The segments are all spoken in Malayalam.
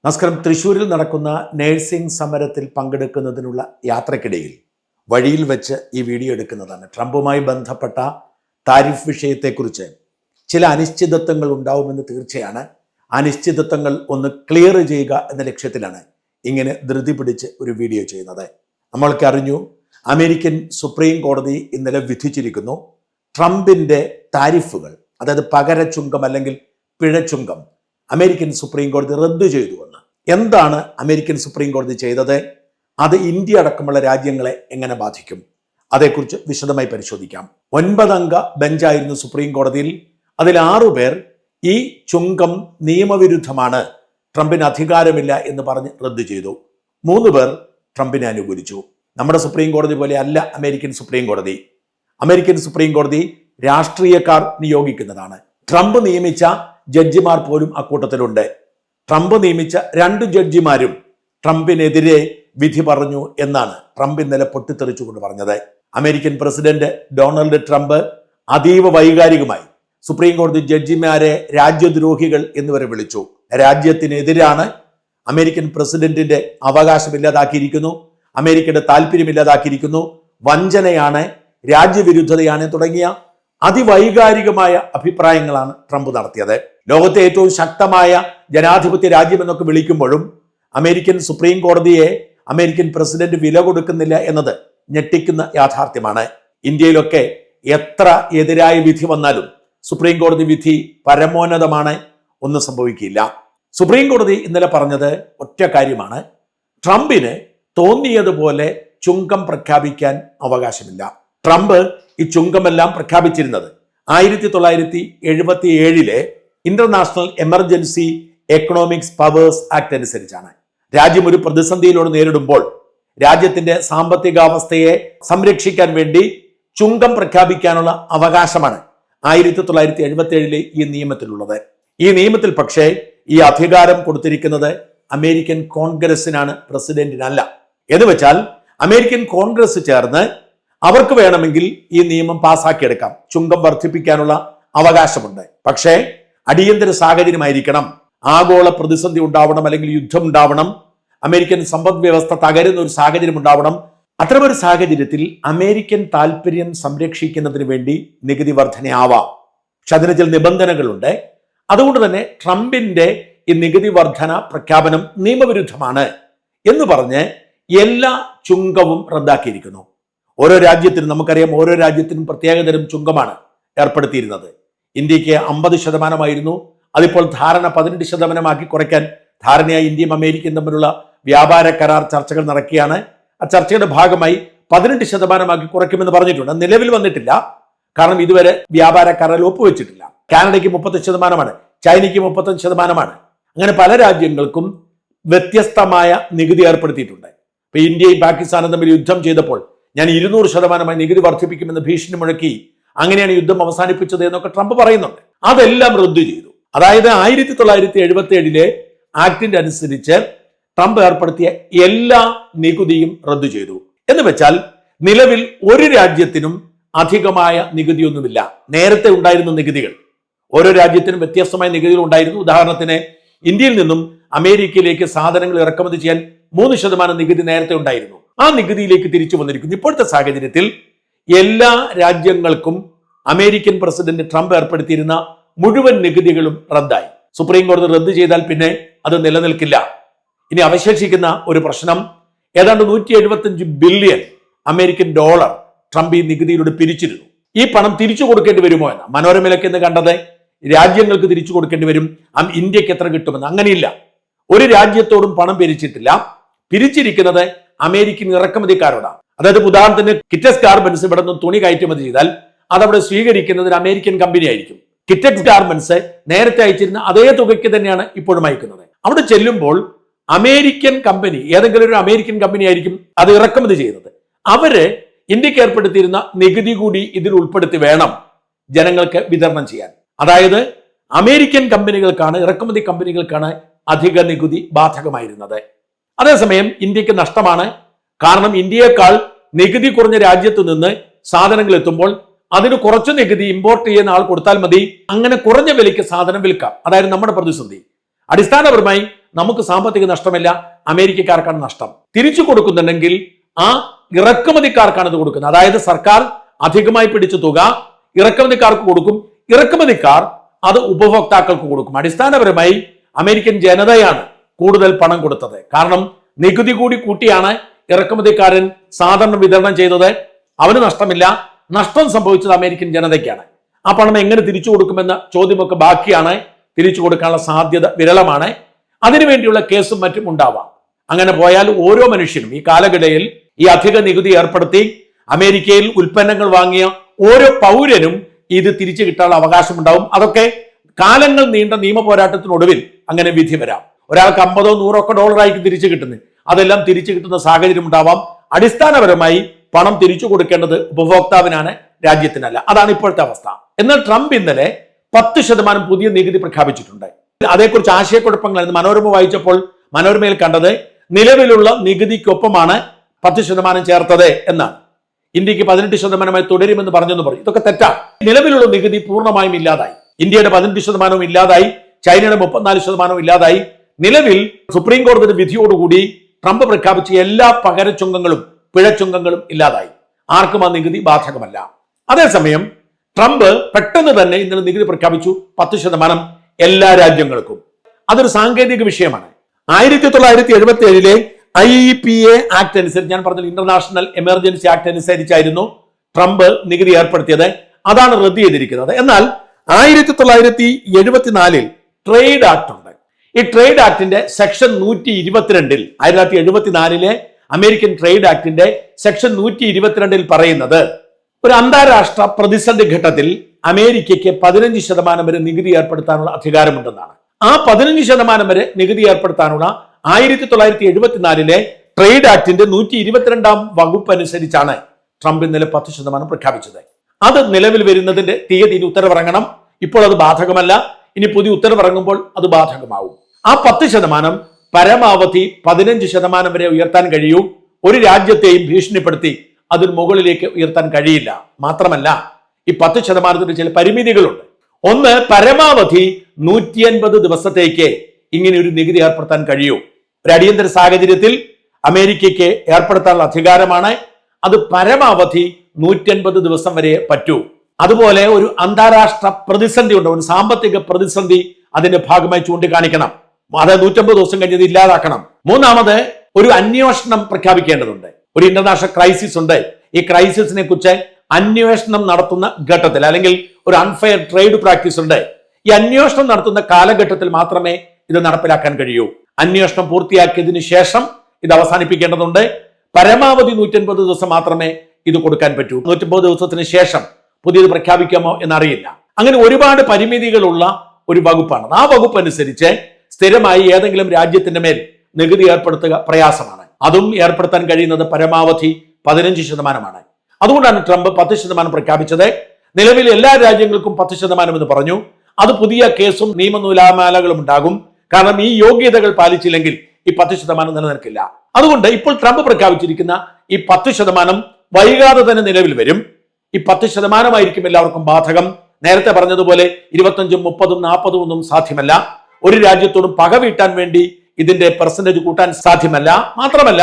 നമസ്കാരം. തൃശ്ശൂരിൽ നടക്കുന്ന നേഴ്സിംഗ് സമരത്തിൽ പങ്കെടുക്കുന്നതിനുള്ള യാത്രക്കിടയിൽ വഴിയിൽ വെച്ച് ഈ വീഡിയോ എടുക്കുന്നതാണ്. ട്രംപുമായി ബന്ധപ്പെട്ട താരിഫ് വിഷയത്തെക്കുറിച്ച് ചില അനിശ്ചിതത്വങ്ങൾ ഉണ്ടാവുമെന്ന് തീർച്ചയാണ്. അനിശ്ചിതത്വങ്ങൾ ഒന്ന് ക്ലിയർ ചെയ്യുക എന്ന ലക്ഷ്യത്തിലാണ് ഇങ്ങനെ ധൃതി പിടിച്ച് ഒരു വീഡിയോ ചെയ്യുന്നത്. നമ്മൾക്ക് അറിഞ്ഞു, അമേരിക്കൻ സുപ്രീം കോടതി ഇന്നലെ വിധിച്ചിരിക്കുന്നു, ട്രംപിൻ്റെ താരിഫുകൾ, അതായത് പകര ചുങ്കം അല്ലെങ്കിൽ പിഴച്ചുങ്കം അമേരിക്കൻ സുപ്രീം കോടതി റദ്ദു ചെയ്തുവെന്ന്. എന്താണ് അമേരിക്കൻ സുപ്രീം കോടതി ചെയ്തത്? അത് ഇന്ത്യ അടക്കമുള്ള രാജ്യങ്ങളെ എങ്ങനെ ബാധിക്കും? അതേക്കുറിച്ച് വിശദമായി പരിശോധിക്കാം. 9 അംഗ ബെഞ്ചായിരുന്നു സുപ്രീം കോടതിയിൽ. അതിൽ 6 പേർ ഈ ചുങ്കം നിയമവിരുദ്ധമാണ്, ട്രംപിന് അധികാരമില്ല എന്ന് പറഞ്ഞ് റദ്ദു ചെയ്തു. 3 പേർ ട്രംപിനെ അനുകൂലിച്ചു. നമ്മുടെ സുപ്രീം കോടതി പോലെ അല്ല അമേരിക്കൻ സുപ്രീം കോടതി. അമേരിക്കൻ സുപ്രീം കോടതി രാഷ്ട്രീയക്കാർ നിയോഗിക്കുന്നതാണ്. ട്രംപ് നിയമിച്ച ജഡ്ജിമാർ പോലും അക്കൂട്ടത്തിലുണ്ട്. ട്രംപ് നിയമിച്ച 2 ജഡ്ജിമാരും ട്രംപിനെതിരെ വിധി പറഞ്ഞു എന്നാണ് ട്രംപ് ഇന്നലെ പൊട്ടിത്തെറിച്ചുകൊണ്ട് പറഞ്ഞത്. അമേരിക്കൻ പ്രസിഡന്റ് ഡൊണാൾഡ് ട്രംപ് അതീവ വൈകാരികമായി സുപ്രീം കോടതി ജഡ്ജിമാരെ രാജ്യദ്രോഹികൾ എന്നിവരെ വിളിച്ചു. രാജ്യത്തിനെതിരാണ്, അമേരിക്കൻ പ്രസിഡന്റിന്റെ അവകാശമില്ലാതാക്കിയിരിക്കുന്നു, അമേരിക്കയുടെ താല്പര്യമില്ലാതാക്കിയിരിക്കുന്നു, വഞ്ചനയാണ്, രാജ്യവിരുദ്ധതയാണ് തുടങ്ങിയ അതിവൈകാരികമായ അഭിപ്രായങ്ങളാണ് ട്രംപ് നടത്തിയത്. ലോകത്തെ ഏറ്റവും ശക്തമായ ജനാധിപത്യ രാജ്യം എന്നൊക്കെ വിളിക്കുമ്പോഴും അമേരിക്കൻ സുപ്രീം കോടതിയെ അമേരിക്കൻ പ്രസിഡന്റ് വില കൊടുക്കുന്നില്ല എന്നത് ഞെട്ടിക്കുന്ന യാഥാർത്ഥ്യമാണ്. ഇന്ത്യയിലൊക്കെ എത്ര എതിരായ വിധി വന്നാലും സുപ്രീം കോടതി വിധി പരമോന്നതമാണ്, ഒന്നും സംഭവിക്കില്ല. സുപ്രീം കോടതി ഇന്നലെ പറഞ്ഞത് ഒറ്റ കാര്യമാണ്: ട്രംപിന് തോന്നിയതുപോലെ ചുങ്കം പ്രഖ്യാപിക്കാൻ അവകാശമില്ല. ട്രംപ് ഈ ചുങ്കമെല്ലാം പ്രഖ്യാപിച്ചിരുന്നത് 1977 international emergency economics powers act അനുസരിച്ചാണ്. രാജ്യം ഒരു പ്രതിസന്ധിയിലൂടെ നേരിടുമ്പോൾ രാജ്യത്തിന്റെ സാമ്പത്തികാവസ്ഥയെ സംരക്ഷിക്കാൻ വേണ്ടി ചുങ്കം പ്രഖ്യാപിക്കാനുള്ള അവകാശമാണ് 1977 ഈ നിയമത്തിലുള്ളത്. ഈ നിയമത്തിൽ പക്ഷേ ഈ അധികാരം കൊടുത്തിരിക്കുന്നത് അമേരിക്കൻ കോൺഗ്രസിനാണ്, പ്രസിഡന്റിനല്ല. എന്ന് വെച്ചാൽ അമേരിക്കൻ കോൺഗ്രസ് ചേർന്ന് അവർക്ക് വേണമെങ്കിൽ ഈ നിയമം പാസ്സാക്കിയെടുക്കാം. ചുങ്കം വർദ്ധിപ്പിക്കാനുള്ള അവകാശമുണ്ട്. പക്ഷേ അടിയന്തര സാഹചര്യമായിരിക്കണം, ആഗോള പ്രതിസന്ധി ഉണ്ടാവണം, അല്ലെങ്കിൽ യുദ്ധം ഉണ്ടാവണം, അമേരിക്കൻ സമ്പദ് വ്യവസ്ഥ തകരുന്ന ഒരു സാഹചര്യം ഉണ്ടാവണം. അത്തരമൊരു സാഹചര്യത്തിൽ അമേരിക്കൻ താല്പര്യം സംരക്ഷിക്കുന്നതിന് വേണ്ടി നികുതി വർധനയാവാം. പക്ഷെ അതിന് ചില നിബന്ധനകളുണ്ട്. അതുകൊണ്ട് തന്നെ ട്രംപിന്റെ ഈ നികുതി വർധന പ്രഖ്യാപനം നിയമവിരുദ്ധമാണ് എന്ന് പറഞ്ഞ് എല്ലാ ചുങ്കവും റദ്ദാക്കിയിരിക്കുന്നു. ഓരോ രാജ്യത്തിനും നമുക്കറിയാം, ഓരോ രാജ്യത്തിനും പ്രത്യേകതരം ചുങ്കമാണ് ഏർപ്പെടുത്തിയിരുന്നത്. ഇന്ത്യക്ക് 50% അതിപ്പോൾ ധാരണ 18% കുറയ്ക്കാൻ ധാരണയായി ഇന്ത്യയും അമേരിക്കയും തമ്മിലുള്ള വ്യാപാര കരാർ ചർച്ചകൾ നടക്കുകയാണ്. ആ ചർച്ചയുടെ ഭാഗമായി 18% കുറയ്ക്കുമെന്ന് പറഞ്ഞിട്ടുണ്ട്. നിലവിൽ വന്നിട്ടില്ല, കാരണം ഇതുവരെ വ്യാപാര കരാറിൽ ഒപ്പുവെച്ചിട്ടില്ല. കാനഡയ്ക്ക് 30%, ചൈനയ്ക്ക് 35%. അങ്ങനെ പല രാജ്യങ്ങൾക്കും വ്യത്യസ്തമായ നികുതി ഏർപ്പെടുത്തിയിട്ടുണ്ട്. ഇപ്പൊ ഇന്ത്യയും പാകിസ്ഥാനും തമ്മിൽ യുദ്ധം ചെയ്തപ്പോൾ ഞാൻ 200% നികുതി വർദ്ധിപ്പിക്കുമെന്ന് ഭീഷണി മുഴക്കി, അങ്ങനെയാണ് യുദ്ധം അവസാനിപ്പിച്ചത് എന്നൊക്കെ ട്രംപ് പറയുന്നുണ്ട്. അതെല്ലാം റദ്ദു ചെയ്തു. അതായത് 1977 ആക്ടിന്റെ അനുസരിച്ച് ട്രംപ് ഏർപ്പെടുത്തിയ എല്ലാ നികുതിയും റദ്ദു ചെയ്തു. എന്ന് വെച്ചാൽ നിലവിൽ ഒരു രാജ്യത്തിനും അധികമായ നികുതിയൊന്നുമില്ല. നേരത്തെ ഉണ്ടായിരുന്ന നികുതികൾ ഓരോ രാജ്യത്തിനും വ്യത്യസ്തമായ നികുതികൾ ഉണ്ടായിരുന്നു. ഉദാഹരണത്തിന് ഇന്ത്യയിൽ നിന്നും അമേരിക്കയിലേക്ക് സാധനങ്ങൾ ഇറക്കുമതി ചെയ്യാൻ 3% നികുതി നേരത്തെ ഉണ്ടായിരുന്നു. ആ നികുതിയിലേക്ക് തിരിച്ചു വന്നിരിക്കുന്നു. ഇപ്പോഴത്തെ സാഹചര്യത്തിൽ എല്ലാ രാജ്യങ്ങൾക്കും അമേരിക്കൻ പ്രസിഡന്റ് ട്രംപ് ഏർപ്പെടുത്തിയിരുന്ന മുഴുവൻ നികുതികളും റദ്ദായി. സുപ്രീം കോടതി റദ്ദു ചെയ്താൽ പിന്നെ അത് നിലനിൽക്കില്ല. ഇനി അവശേഷിക്കുന്ന ഒരു പ്രശ്നം, ഏതാണ്ട് 175 ബില്യൺ അമേരിക്കൻ ഡോളർ ട്രംപ് ഈ നികുതിയിലൂടെ പിരിച്ചിരുന്നു. ഈ പണം തിരിച്ചു കൊടുക്കേണ്ടി വരുമോ എന്ന മനോരമയിലൊക്കെ എന്ന് കണ്ടത് രാജ്യങ്ങൾക്ക് തിരിച്ചു കൊടുക്കേണ്ടി വരും, ഇന്ത്യക്ക് എത്ര കിട്ടുമെന്ന്. അങ്ങനെയില്ല, ഒരു രാജ്യത്തോടും പണം പിരിച്ചിട്ടില്ല. പിരിച്ചിരിക്കുന്നത് അമേരിക്കൻ ഇറക്കുമതിക്കാരോടാണ്. അതായത് ഉദാഹരണത്തിന് കിറ്റക്സ് ഗാർമെന്റ്സ് ഇവിടെ നിന്ന് തുണി കയറ്റുമതി ചെയ്താൽ അതവിടെ സ്വീകരിക്കുന്നത് ഒരു അമേരിക്കൻ കമ്പനി ആയിരിക്കും. കിറ്റക്സ് ഗാർമെന്റ്സ് നേരത്തെ അയച്ചിരുന്ന അതേ തുകയ്ക്ക് തന്നെയാണ് ഇപ്പോഴും അയക്കുന്നത്. അവിടെ ചെല്ലുമ്പോൾ അമേരിക്കൻ കമ്പനി, ഏതെങ്കിലും ഒരു അമേരിക്കൻ കമ്പനി ആയിരിക്കും അത് ഇറക്കുമതി ചെയ്യുന്നത്. അവര് ഇന്ത്യക്ക് ഏർപ്പെടുത്തിയിരുന്ന നികുതി കൂടി ഇതിൽ ഉൾപ്പെടുത്തി വേണം ജനങ്ങൾക്ക് വിതരണം ചെയ്യാൻ. അതായത് അമേരിക്കൻ കമ്പനികൾക്കാണ്, ഇറക്കുമതി കമ്പനികൾക്കാണ് അധിക നികുതി ബാധകമായിരുന്നത്. അതേസമയം ഇന്ത്യക്ക് നഷ്ടമാണ്. കാരണം ഇന്ത്യയെക്കാൾ നികുതി കുറഞ്ഞ രാജ്യത്തു നിന്ന് സാധനങ്ങൾ എത്തുമ്പോൾ അതിന് കുറച്ച് നികുതി ഇമ്പോർട്ട് ചെയ്യുന്ന ആൾ കൊടുത്താൽ മതി, അങ്ങനെ കുറഞ്ഞ വിലയ്ക്ക് സാധനം വിൽക്കാം. അതായത് നമ്മുടെ പ്രതിസന്ധി. അടിസ്ഥാനപരമായി നമുക്ക് സാമ്പത്തിക നഷ്ടമില്ല, അമേരിക്കക്കാർക്കാണ് നഷ്ടം. തിരിച്ചു കൊടുക്കുന്നുണ്ടെങ്കിൽ ആ ഇറക്കുമതിക്കാർക്കാണ് ഇത് കൊടുക്കുന്നത്. അതായത് സർക്കാർ അധികമായി പിടിച്ച തുക ഇറക്കുമതിക്കാർക്ക് കൊടുക്കും, ഇറക്കുമതിക്കാർ അത് ഉപഭോക്താക്കൾക്ക് കൊടുക്കും. അടിസ്ഥാനപരമായി അമേരിക്കൻ ജനതയാണ് കൂടുതൽ പണം കൊടുത്തത്. കാരണം നികുതി കൂടി കൂട്ടിയാണ് ഇറക്കുമതിക്കാരൻ സാധാരണ വിതരണം ചെയ്തത്. അവന് നഷ്ടമില്ല, നഷ്ടം സംഭവിച്ചത് അമേരിക്കൻ ജനതയ്ക്കാണ്. ആ പണം എങ്ങനെ തിരിച്ചു കൊടുക്കുമെന്ന ചോദ്യമൊക്കെ ബാക്കിയാണ്. തിരിച്ചു കൊടുക്കാനുള്ള സാധ്യത വിരളമാണ്. അതിനുവേണ്ടിയുള്ള കേസും മറ്റും ഉണ്ടാവാം. അങ്ങനെ പോയാൽ ഓരോ മനുഷ്യനും ഈ കാലഘട്ടത്തിൽ ഈ അധിക നികുതി ഏർപ്പെടുത്തി അമേരിക്കയിൽ ഉൽപ്പന്നങ്ങൾ വാങ്ങിയ ഓരോ പൗരനും ഇത് തിരിച്ചു കിട്ടാനുള്ള അവകാശമുണ്ടാവും. അതൊക്കെ കാലങ്ങൾ നീണ്ട നിയമ പോരാട്ടത്തിനൊടുവിൽ അങ്ങനെ വിധി വരാം. ഒരാൾക്ക് 50 100 ഒക്കെ ഡോളറായിരിക്കും തിരിച്ചു കിട്ടുന്നത്. അതെല്ലാം തിരിച്ചു കിട്ടുന്ന സാഹചര്യം ഉണ്ടാവാം. അടിസ്ഥാനപരമായി പണം തിരിച്ചു കൊടുക്കേണ്ടത് ഉപഭോക്താവിനാണ്, രാജ്യത്തിനല്ല. അതാണ് ഇപ്പോഴത്തെ അവസ്ഥ. എന്നാൽ ട്രംപ് ഇന്നലെ 10% പുതിയ നികുതി പ്രഖ്യാപിച്ചിട്ടുണ്ട്. അതേക്കുറിച്ച് ആശയക്കുഴപ്പങ്ങൾ മനോരമ വായിച്ചപ്പോൾ മനോരമയിൽ കണ്ടത് നിലവിലുള്ള നികുതിക്കൊപ്പമാണ് 10% ചേർത്തത് എന്നാണ്. ഇന്ത്യക്ക് 18% തുടരുമെന്ന് പറഞ്ഞെന്ന് പറയും. ഇതൊക്കെ തെറ്റാണ്. നിലവിലുള്ള നികുതി പൂർണ്ണമായും ഇല്ലാതായി. ഇന്ത്യയുടെ 18% ഇല്ലാതായി, ചൈനയുടെ 34% ഇല്ലാതായി. നിലവിൽ സുപ്രീം കോടതിയുടെ വിധിയോടുകൂടി ട്രംപ് പ്രഖ്യാപിച്ച എല്ലാ പകരച്ചുങ്കങ്ങളും പിഴച്ചുങ്കങ്ങളും ഇല്ലാതായി. ആർക്കും ആ നികുതി ബാധകമല്ല. അതേസമയം ട്രംപ് പെട്ടെന്ന് തന്നെ ഇന്നലെ നികുതി പ്രഖ്യാപിച്ചു 10% എല്ലാ രാജ്യങ്ങൾക്കും. അതൊരു സാങ്കേതിക വിഷയമാണ്. 1977 IEPA ആക്ട് അനുസരിച്ച്, ഞാൻ പറഞ്ഞ ഇന്റർനാഷണൽ എമർജൻസി ആക്ട് അനുസരിച്ചായിരുന്നു ട്രംപ് നികുതി ഏർപ്പെടുത്തിയത്. അതാണ് റദ്ദ് ചെയ്തിരിക്കുന്നത്. എന്നാൽ 1974 ട്രേഡ് ആക്ട് ഉണ്ട്. ഈ ട്രേഡ് ആക്ടിന്റെ സെക്ഷൻ 122 1974 അമേരിക്കൻ ട്രേഡ് ആക്ടിന്റെ സെക്ഷൻ 122 പറയുന്നത് ഒരു അന്താരാഷ്ട്ര പ്രതിസന്ധി ഘട്ടത്തിൽ അമേരിക്കയ്ക്ക് 15% വരെ നികുതി ഏർപ്പെടുത്താനുള്ള അധികാരമുണ്ടെന്നാണ്. ആ 15% വരെ നികുതി ഏർപ്പെടുത്താനുള്ള 1974 ട്രേഡ് ആക്ടിന്റെ 122 വകുപ്പ് അനുസരിച്ചാണ് ട്രംപ് ഇന്നലെ 10% പ്രഖ്യാപിച്ചത്. അത് നിലവിൽ വരുന്നതിന്റെ തീയതി ഉത്തരവിറങ്ങണം. ഇപ്പോൾ അത് ബാധകമല്ല. ഇനി പുതിയ ഉത്തരവിറങ്ങുമ്പോൾ അത് ബാധകമാവും. ആ 10% പരമാവധി 15% വരെ ഉയർത്താൻ കഴിയൂ. ഒരു രാജ്യത്തെയും ഭീഷണിപ്പെടുത്തി അതിന് മുകളിലേക്ക് ഉയർത്താൻ കഴിയില്ല. മാത്രമല്ല ഈ 10% ചില പരിമിതികളുണ്ട്. ഒന്ന്, പരമാവധി 180 ദിവസത്തേക്ക് ഇങ്ങനെ ഒരു നികുതി ഏർപ്പെടുത്താൻ കഴിയൂ. ഒരു അടിയന്തര സാഹചര്യത്തിൽ അമേരിക്കയ്ക്ക് ഏർപ്പെടുത്താനുള്ള അധികാരമാണ്. അത് പരമാവധി 180 ദിവസം വരെ പറ്റൂ. അതുപോലെ ഒരു അന്താരാഷ്ട്ര പ്രതിസന്ധി ഉണ്ട്, ഒരു സാമ്പത്തിക പ്രതിസന്ധി അതിന്റെ ഭാഗമായി ചൂണ്ടിക്കാണിക്കണം. അത് 150 ദിവസം കഴിഞ്ഞത് ഇല്ലാതാക്കണം. മൂന്നാമത്, ഒരു അന്വേഷണം പ്രഖ്യാപിക്കേണ്ടതുണ്ട്. ഒരു ഇന്റർനാഷണൽ ക്രൈസിസ് ഉണ്ട്. ഈ ക്രൈസിസിനെ കുറിച്ച് അന്വേഷണം നടത്തുന്ന ഘട്ടത്തിൽ, അല്ലെങ്കിൽ ഒരു അൺഫെയർ ട്രേഡ് പ്രാക്ടീസ് ഉണ്ട്, ഈ അന്വേഷണം നടത്തുന്ന കാലഘട്ടത്തിൽ മാത്രമേ ഇത് നടപ്പിലാക്കാൻ കഴിയൂ. അന്വേഷണം പൂർത്തിയാക്കിയതിനു ശേഷം ഇത് അവസാനിപ്പിക്കേണ്ടതുണ്ട്. പരമാവധി 180 ദിവസം മാത്രമേ ഇത് കൊടുക്കാൻ പറ്റൂ. 180 ദിവസത്തിന് ശേഷം പുതിയത് പ്രഖ്യാപിക്കാമോ എന്നറിയില്ല. അങ്ങനെ ഒരുപാട് പരിമിതികളുള്ള ഒരു വകുപ്പാണ്. ആ വകുപ്പ് അനുസരിച്ച് സ്ഥിരമായി ഏതെങ്കിലും രാജ്യത്തിന്റെ മേൽ നികുതി ഏർപ്പെടുത്തുക പ്രയാസമാണ്. അതും ഏർപ്പെടുത്താൻ കഴിയുന്നത് പരമാവധി 15%. അതുകൊണ്ടാണ് ട്രംപ് 10% പ്രഖ്യാപിച്ചത്. നിലവിൽ എല്ലാ രാജ്യങ്ങൾക്കും 10% എന്ന് പറഞ്ഞു. അത് പുതിയ കേസും നിയമനൂലാമാലകളും ഉണ്ടാകും. കാരണം ഈ യോഗ്യതകൾ പാലിച്ചില്ലെങ്കിൽ ഈ 10% നിലനിൽക്കില്ല. അതുകൊണ്ട് ഇപ്പോൾ ട്രംപ് പ്രഖ്യാപിച്ചിരിക്കുന്ന ഈ 10% വൈകാതെ തന്നെ നിലവിൽ വരും. ഈ 10% ആയിരിക്കും എല്ലാവർക്കും ബാധകം. നേരത്തെ പറഞ്ഞതുപോലെ 25%, 30%, 40% ഒന്നും സാധ്യമല്ല. ഒരു രാജ്യത്തോടും പക വീട്ടാൻ വേണ്ടി ഇതിന്റെ പെർസെന്റേജ് കൂട്ടാൻ സാധ്യമല്ല. മാത്രമല്ല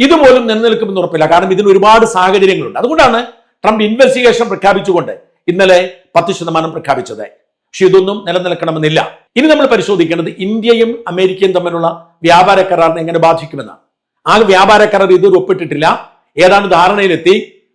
ഇതുപോലും നിലനിൽക്കുമെന്ന് ഉറപ്പില്ല. കാരണം ഇതിന് ഒരുപാട് സാഹചര്യങ്ങളുണ്ട്. അതുകൊണ്ടാണ് ട്രംപ് ഇൻവെസ്റ്റിഗേഷൻ പ്രഖ്യാപിച്ചുകൊണ്ട് ഇന്നലെ 10% പ്രഖ്യാപിച്ചത്. പക്ഷെ ഇതൊന്നും നിലനിൽക്കണമെന്നില്ല. ഇനി നമ്മൾ പരിശോധിക്കേണ്ടത് ഇന്ത്യയും അമേരിക്കയും തമ്മിലുള്ള വ്യാപാര കരാറിനെ എങ്ങനെ ബാധിക്കുമെന്നാണ്. ആ വ്യാപാര കരാർ ഇതുവരെ ഒപ്പിട്ടിട്ടില്ല. ഏതാണ്ട് ധാരണയിലെത്തി.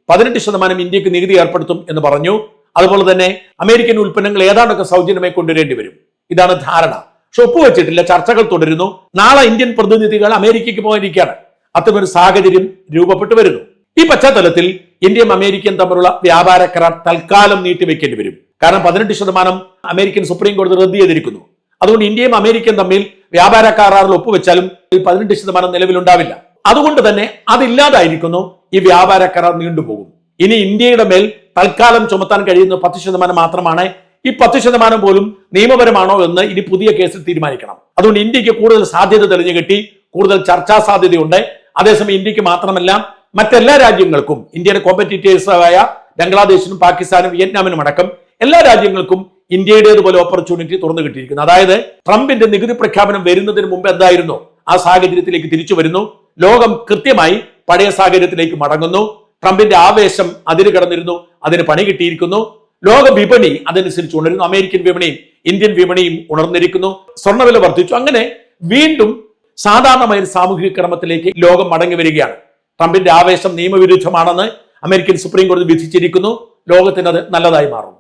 18% ഇന്ത്യക്ക് നികുതി ഏർപ്പെടുത്തും എന്ന് പറഞ്ഞു. അതുപോലെ തന്നെ അമേരിക്കൻ ഉൽപ്പന്നങ്ങൾ ഏതാണ്ടൊക്കെ സൗജന്യമായി കൊണ്ടുവരേണ്ടി വരും. ഇതാണ് ധാരണ. പക്ഷെ ഒപ്പുവെച്ചിട്ടില്ല. ചർച്ചകൾ തുടരുന്നു. നാളെ ഇന്ത്യൻ പ്രതിനിധികൾ അമേരിക്കയ്ക്ക് പോയിരിക്കുകയാണ്. അത്തരമൊരു സാഹചര്യം രൂപപ്പെട്ടു വരുന്നു. ഈ പശ്ചാത്തലത്തിൽ ഇന്ത്യയും അമേരിക്കയും തമ്മിലുള്ള വ്യാപാര കരാർ തൽക്കാലം നീട്ടിവെക്കേണ്ടി വരും. കാരണം 18% അമേരിക്കൻ സുപ്രീം കോടതി റദ്ദ് ചെയ്തിരിക്കുന്നു. അതുകൊണ്ട് ഇന്ത്യയും അമേരിക്കയും തമ്മിൽ വ്യാപാര കരാറിൽ ഒപ്പുവെച്ചാലും ഈ 18% നിലവിലുണ്ടാവില്ല. അതുകൊണ്ട് തന്നെ അതില്ലാതായിരിക്കുന്നു. ഈ വ്യാപാര കരാർ നീണ്ടുപോകും. ഇനി ഇന്ത്യയുടെ മേൽ തൽക്കാലം ചുമത്താൻ കഴിയുന്ന 10% മാത്രമാണ്. ഈ 10% പോലും നിയമപരമാണോ എന്ന് ഇനി പുതിയ കേസിൽ തീരുമാനിക്കണം. അതുകൊണ്ട് ഇന്ത്യക്ക് കൂടുതൽ സാധ്യത തെളിഞ്ഞു കിട്ടി. കൂടുതൽ ചർച്ചാ സാധ്യതയുണ്ട്. അതേസമയം ഇന്ത്യക്ക് മാത്രമല്ല മറ്റെല്ലാ രാജ്യങ്ങൾക്കും, ഇന്ത്യയുടെ കോമ്പറ്റീറ്റേഴ്സായ ബംഗ്ലാദേശിനും പാകിസ്ഥാനും വിയറ്റ്നാമിനും അടക്കം എല്ലാ രാജ്യങ്ങൾക്കും ഇന്ത്യയുടേതുപോലെ ഓപ്പർച്യൂണിറ്റി തുറന്നു കിട്ടിയിരിക്കുന്നു. അതായത് ട്രംപിന്റെ നികുതി പ്രഖ്യാപനം വരുന്നതിന് മുമ്പ് എന്തായിരുന്നു ആ സാഹചര്യത്തിലേക്ക് തിരിച്ചു വരുന്നു. ലോകം കൃത്യമായി പഴയ സാഹചര്യത്തിലേക്ക് മടങ്ങുന്നു. ട്രംപിന്റെ ആവേശം അതിര് കടന്നിരുന്നു, അതിന് പണി കിട്ടിയിരിക്കുന്നു. ലോക വിപണി അതനുസരിച്ച് ഉണരുന്നു. അമേരിക്കൻ വിപണിയും ഇന്ത്യൻ വിപണിയും ഉണർന്നിരിക്കുന്നു. സ്വർണ്ണവില വർദ്ധിച്ചു. അങ്ങനെ വീണ്ടും സാധാരണമായ ഒരു സാമൂഹിക ക്രമത്തിലേക്ക് ലോകം മടങ്ങി വരികയാണ്. ട്രംപിന്റെ ആവേശം നിയമവിരുദ്ധമാണെന്ന് അമേരിക്കൻ സുപ്രീം കോടതി വിധിച്ചിരിക്കുന്നു. ലോകത്തിന് അത് നല്ലതായി മാറും.